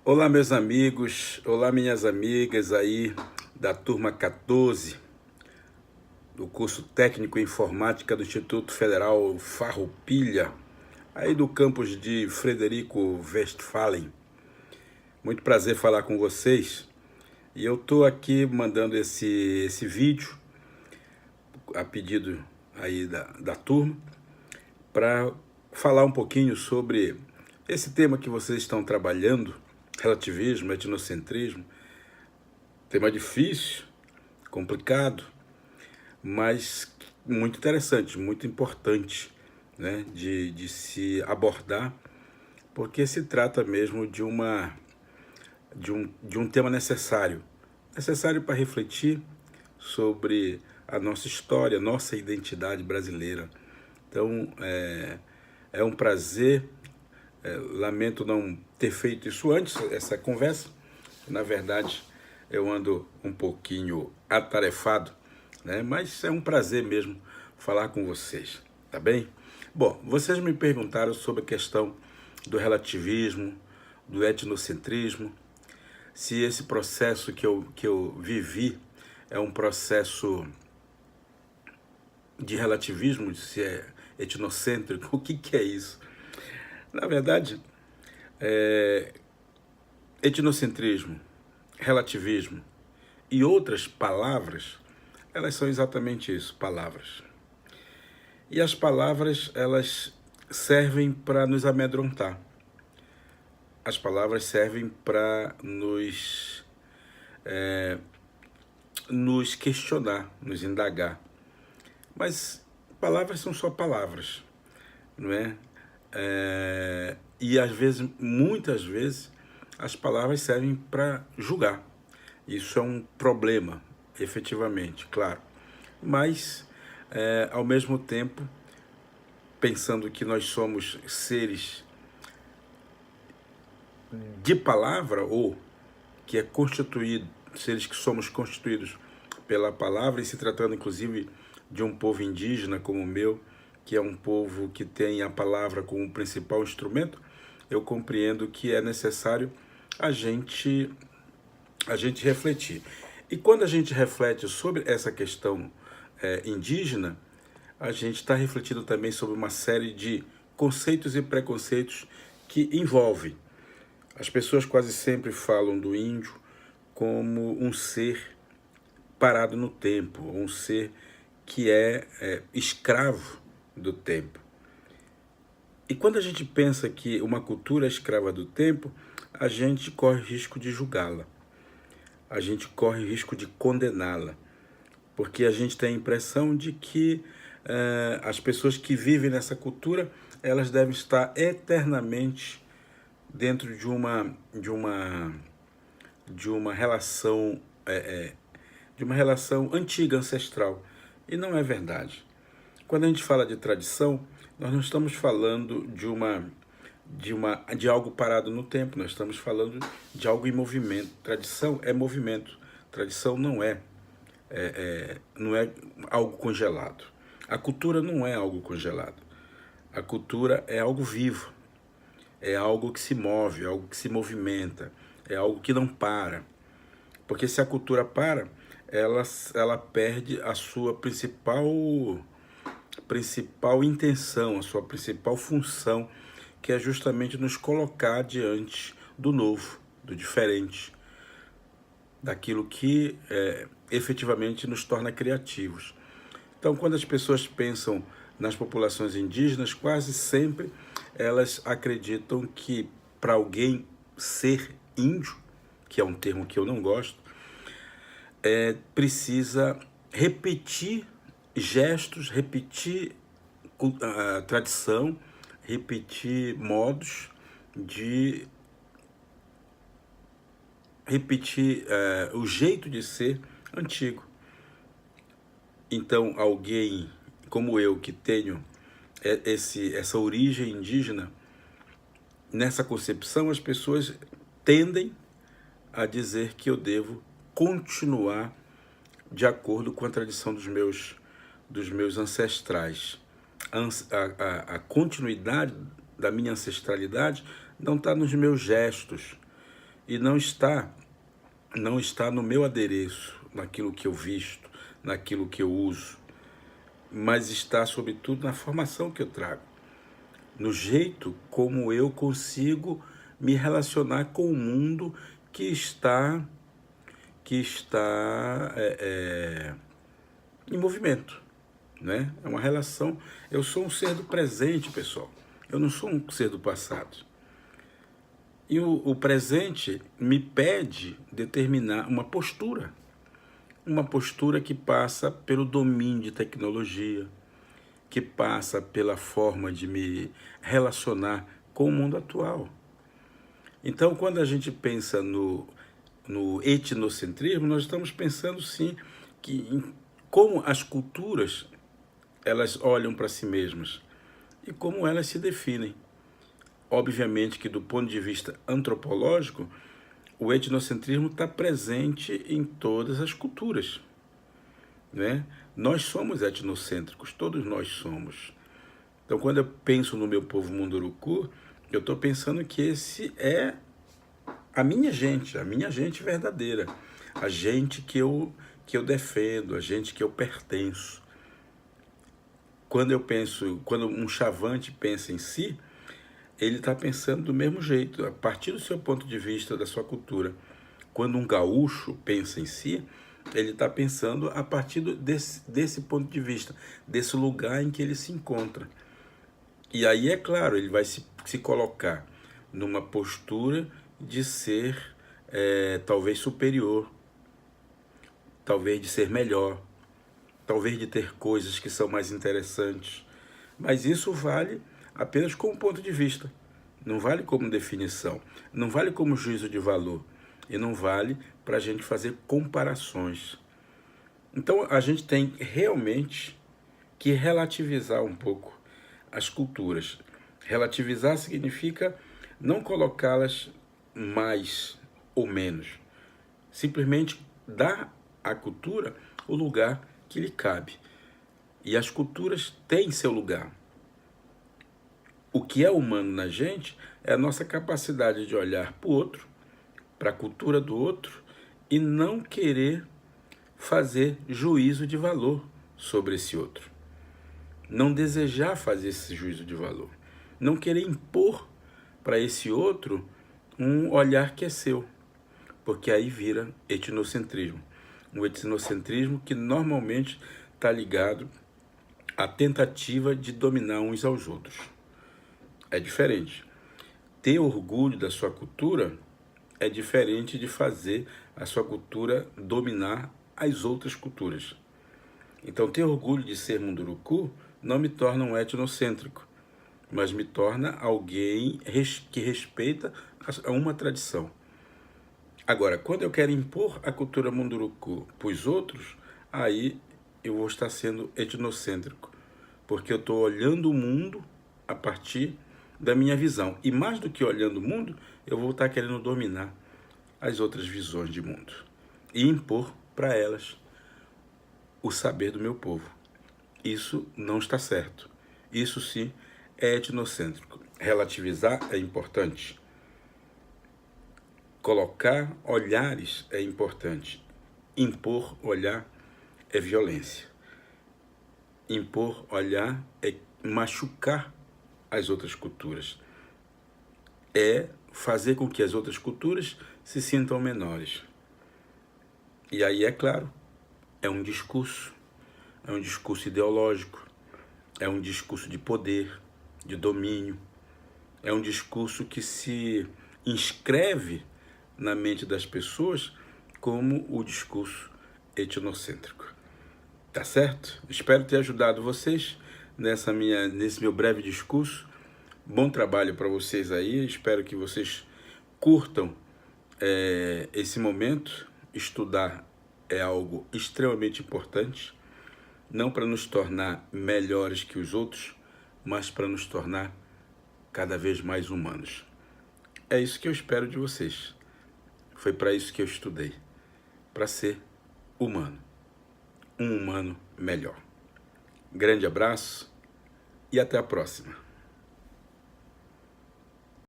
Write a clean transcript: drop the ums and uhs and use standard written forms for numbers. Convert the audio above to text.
Olá, meus amigos, olá, minhas amigas aí da turma 14 do curso técnico em informática do Instituto Federal Farroupilha, aí do campus de Frederico Westphalen. Muito prazer falar com vocês. E eu estou aqui mandando esse vídeo a pedido aí da turma para falar um pouquinho sobre esse tema que vocês estão trabalhando, relativismo, etnocentrismo. Tema difícil, complicado, mas muito interessante, muito importante, né, de se abordar, porque se trata mesmo de um tema necessário para refletir sobre a nossa história, nossa identidade brasileira. Então, é um prazer, lamento não ter feito isso antes, essa conversa. Na verdade, eu ando um pouquinho atarefado, né? Mas é um prazer mesmo falar com vocês, tá bem? Bom, vocês me perguntaram sobre a questão do relativismo, do etnocentrismo, se esse processo que eu vivi é um processo de relativismo, se é etnocêntrico, o que é isso? Na verdade, etnocentrismo, relativismo e outras palavras, elas são exatamente isso, palavras. E as palavras, elas servem para nos amedrontar. As palavras servem para nos questionar, nos indagar. Mas palavras são só palavras, não é? E às vezes, muitas vezes, as palavras servem para julgar. Isso é um problema, efetivamente, claro. Mas, ao mesmo tempo, pensando que nós somos seres de palavra, ou que é constituído, seres que somos constituídos pela palavra, e se tratando inclusive de um povo indígena como o meu, que é um povo que tem a palavra como principal instrumento, eu compreendo que é necessário a gente refletir. E quando a gente reflete sobre essa questão indígena, a gente está refletindo também sobre uma série de conceitos e preconceitos que envolvem. As pessoas quase sempre falam do índio como um ser parado no tempo, um ser que é escravo do tempo. E quando a gente pensa que uma cultura é escrava do tempo, a gente corre risco de julgá-la. A gente corre risco de condená-la. Porque a gente tem a impressão de que as pessoas que vivem nessa cultura, elas devem estar eternamente dentro de uma relação antiga, ancestral. E não é verdade. Quando a gente fala de tradição, nós não estamos falando de algo parado no tempo, nós estamos falando de algo em movimento. Tradição é movimento. Tradição não é algo congelado. A cultura não é algo congelado. A cultura é algo vivo. É algo que se move, é algo que se movimenta, é algo que não para. Porque se a cultura para, ela perde a sua principal intenção, a sua principal função, que é justamente nos colocar diante do novo, do diferente, daquilo que efetivamente nos torna criativos. Então, quando as pessoas pensam nas populações indígenas, quase sempre elas acreditam que para alguém ser índio, que é um termo que eu não gosto, precisa repetir gestos, repetir a tradição, repetir modos de repetir o jeito de ser antigo. Então, alguém como eu, que tenho essa origem indígena, nessa concepção, as pessoas tendem a dizer que eu devo continuar de acordo com a tradição dos meus ancestrais. A continuidade da minha ancestralidade não está nos meus gestos, e não está no meu adereço, naquilo que eu visto, naquilo que eu uso, mas está sobretudo na formação que eu trago, no jeito como eu consigo me relacionar com o mundo que está em movimento, né? É uma relação. Eu sou um ser do presente, pessoal. Eu não sou um ser do passado. E o presente me pede determinar uma postura que passa pelo domínio de tecnologia, que passa pela forma de me relacionar com o mundo atual. Então, quando a gente pensa no etnocentrismo, nós estamos pensando, sim, como as culturas elas olham para si mesmas e como elas se definem. Obviamente que, do ponto de vista antropológico, o etnocentrismo está presente em todas as culturas, né? Nós somos etnocêntricos, todos nós somos. Então, quando eu penso no meu povo Munduruku, eu estou pensando que esse é a minha gente verdadeira, a gente que eu defendo, a gente que eu pertenço. Quando um chavante pensa em si, ele está pensando do mesmo jeito, a partir do seu ponto de vista, da sua cultura. Quando um gaúcho pensa em si, ele está pensando a partir desse ponto de vista, desse lugar em que ele se encontra. E aí, é claro, ele vai se colocar numa postura de ser talvez superior, talvez de ser melhor, talvez de ter coisas que são mais interessantes. Mas isso vale apenas como ponto de vista, não vale como definição, não vale como juízo de valor, e não vale para a gente fazer comparações. Então a gente tem realmente que relativizar um pouco as culturas. Relativizar significa não colocá-las mais ou menos, simplesmente dar à cultura o lugar que lhe cabe. E as culturas têm seu lugar. O que é humano na gente é a nossa capacidade de olhar para o outro, para a cultura do outro, e não querer fazer juízo de valor sobre esse outro. Não desejar fazer esse juízo de valor. Não querer impor para esse outro um olhar que é seu, porque aí vira etnocentrismo. Um etnocentrismo que normalmente está ligado à tentativa de dominar uns aos outros. É diferente. Ter orgulho da sua cultura é diferente de fazer a sua cultura dominar as outras culturas. Então, ter orgulho de ser Munduruku não me torna um etnocêntrico, mas me torna alguém que respeita uma tradição. Agora, quando eu quero impor a cultura Munduruku para os outros, aí eu vou estar sendo etnocêntrico, porque eu estou olhando o mundo a partir da minha visão. E mais do que olhando o mundo, eu vou estar querendo dominar as outras visões de mundo e impor para elas o saber do meu povo. Isso não está certo. Isso sim é etnocêntrico. Relativizar é importante. Colocar olhares é importante. Impor olhar é violência. Impor olhar é machucar as outras culturas. É fazer com que as outras culturas se sintam menores. E aí, é claro, é um discurso ideológico, é um discurso de poder, de domínio, é um discurso que se inscreve na mente das pessoas como o discurso etnocêntrico. Tá certo? Espero ter ajudado vocês nesse meu breve discurso. Bom trabalho para vocês aí, espero que vocês curtam esse momento. Estudar é algo extremamente importante, não para nos tornar melhores que os outros, mas para nos tornar cada vez mais humanos. É isso que eu espero de vocês. Foi para isso que eu estudei, para ser humano, um humano melhor. Grande abraço e até a próxima.